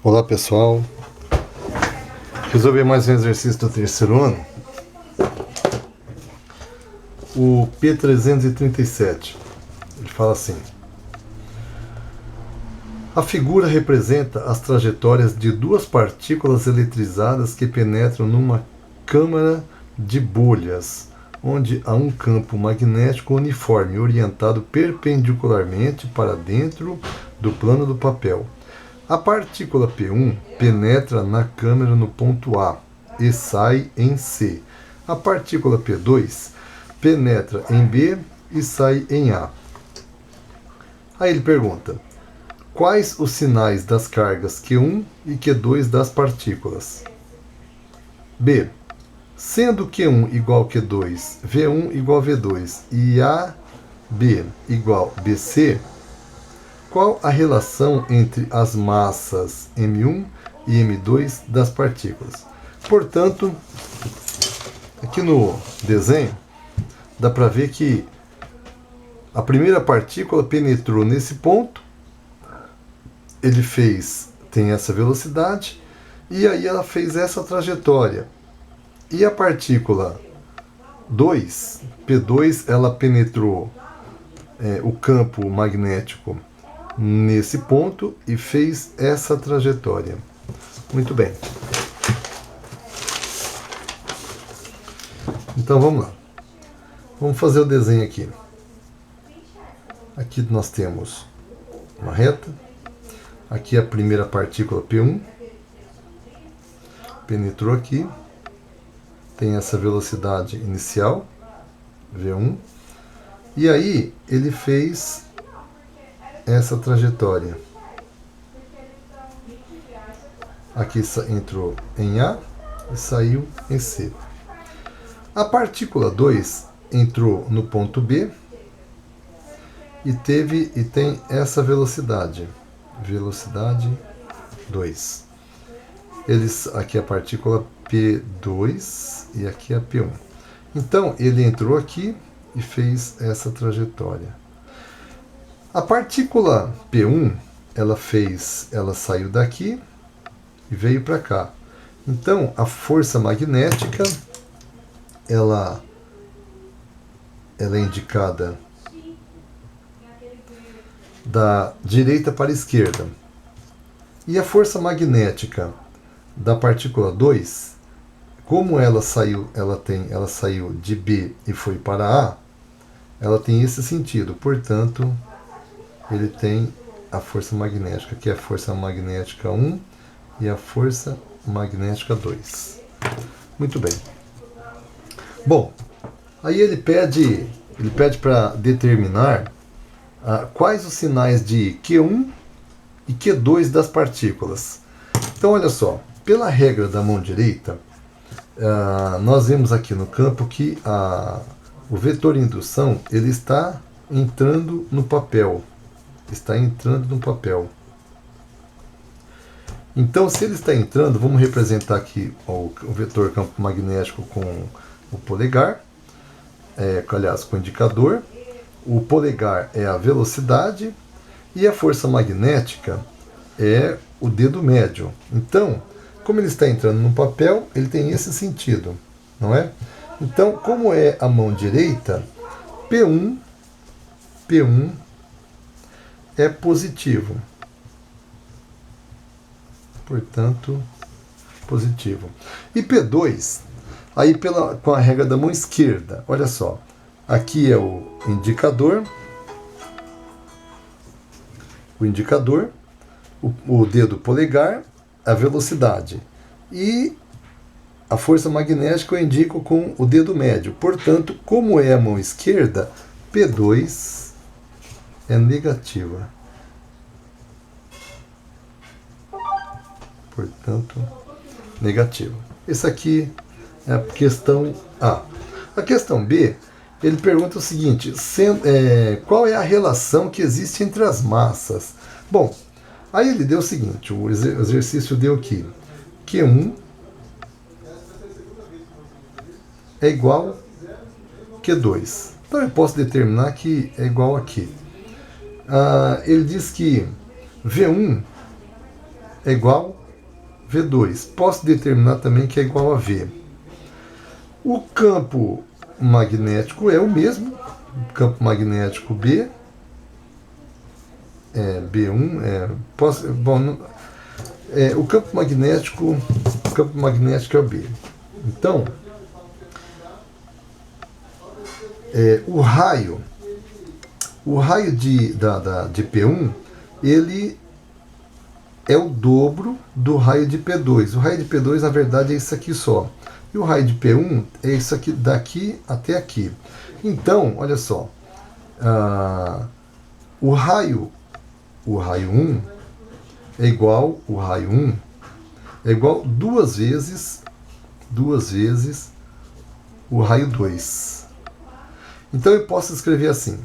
Olá pessoal, resolvi mais um exercício do terceiro ano, o P337. Ele fala assim: a figura representa as trajetórias de duas partículas eletrizadas que penetram numa câmara de bolhas, onde há um campo magnético uniforme orientado perpendicularmente para dentro do plano do papel. A partícula P1 penetra na câmara no ponto A e sai em C. A partícula P2 penetra em B e sai em A. Aí ele pergunta: quais os sinais das cargas Q1 e Q2 das partículas? B. Sendo Q1 igual a Q2, V1 igual a V2 e AB igual a BC, qual a relação entre as massas M1 e M2 das partículas? Portanto, aqui no desenho, dá para ver que a primeira partícula penetrou nesse ponto, tem essa velocidade, e aí ela fez essa trajetória. E a partícula 2, P2, ela penetrou o campo magnético nesse ponto e fez essa trajetória. Muito bem. Então vamos lá. Vamos fazer o desenho aqui. Aqui nós temos uma reta. Aqui a primeira partícula P1 penetrou aqui. Tem essa velocidade inicial, V1. E aí ele fez essa trajetória. Aqui tem em A e saiu em C. A partícula 2 entrou no ponto B e tem essa velocidade. Velocidade 2. Aqui a partícula P2 e aqui a P1. Então ele entrou aqui e fez essa trajetória. A partícula P1, ela saiu daqui e veio para cá. Então, a força magnética, ela é indicada da direita para a esquerda. E a força magnética da partícula 2, como ela saiu de B e foi para A, ela tem esse sentido. Portanto, ele tem a força magnética, que é a força magnética 1 e a força magnética 2. Muito bem. Bom, aí ele pede para determinar quais os sinais de Q1 e Q2 das partículas. Então, olha só, pela regra da mão direita, nós vemos aqui no campo que o vetor indução ele está entrando no papel. Então, se ele está entrando, vamos representar aqui o vetor campo magnético com o polegar, com o indicador. O polegar é a velocidade e a força magnética é o dedo médio. Então, como ele está entrando no papel, ele tem esse sentido, não é? Então, como é a mão direita, P1 é positivo. Portanto, positivo. E P2, aí com a regra da mão esquerda, olha só. Aqui é o indicador, o dedo polegar, a velocidade. E a força magnética eu indico com o dedo médio. Portanto, como é a mão esquerda, P2 é negativa. Portanto, negativo. Essa aqui é a questão A. A questão B, ele pergunta o seguinte: qual é a relação que existe entre as massas? Bom, aí ele deu o seguinte, o exercício deu aqui, Q1 é igual a Q2. Então eu posso determinar que é igual aqui. Ele diz que V1 é igual a V2. Posso determinar também que é igual a V. O campo magnético é o mesmo. O campo magnético B é B1. O campo magnético é o B. Então, o raio de P1, ele é o dobro do raio de P2. O raio de P2, na verdade, é isso aqui só. E o raio de P1 é isso aqui, daqui até aqui. Então, olha só. O raio 1 é igual, o raio 1 é igual duas vezes o raio 2. Então eu posso escrever assim,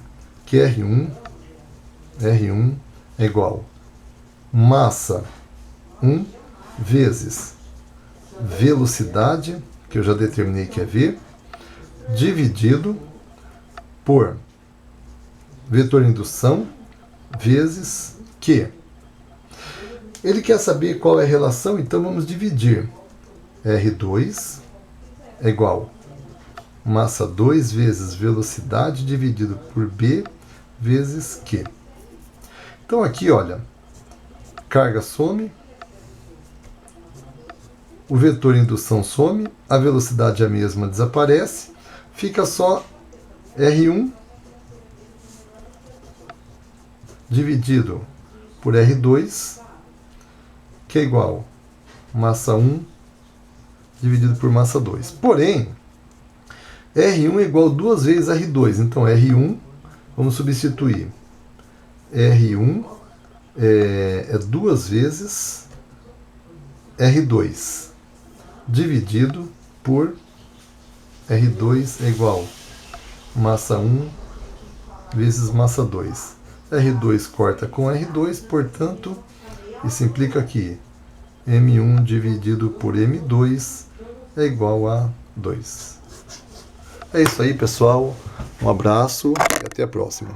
que R1 é igual massa 1 vezes velocidade, que eu já determinei que é V, dividido por vetor indução vezes Q. Ele quer saber qual é a relação, então vamos dividir. R2 é igual massa 2 vezes velocidade dividido por B vezes Q. Então aqui, olha, carga some, o vetor indução some, a velocidade é a mesma, desaparece, fica só R1 dividido por R2, que é igual massa 1 dividido por massa 2. Porém, R1 é igual duas vezes R2. Então, R1, vamos substituir. R1 é duas vezes R2 dividido por R2 é igual massa 1 vezes massa 2. R2 corta com R2, portanto, isso implica que M1 dividido por M2 é igual a 2. É isso aí, pessoal. Um abraço e até a próxima.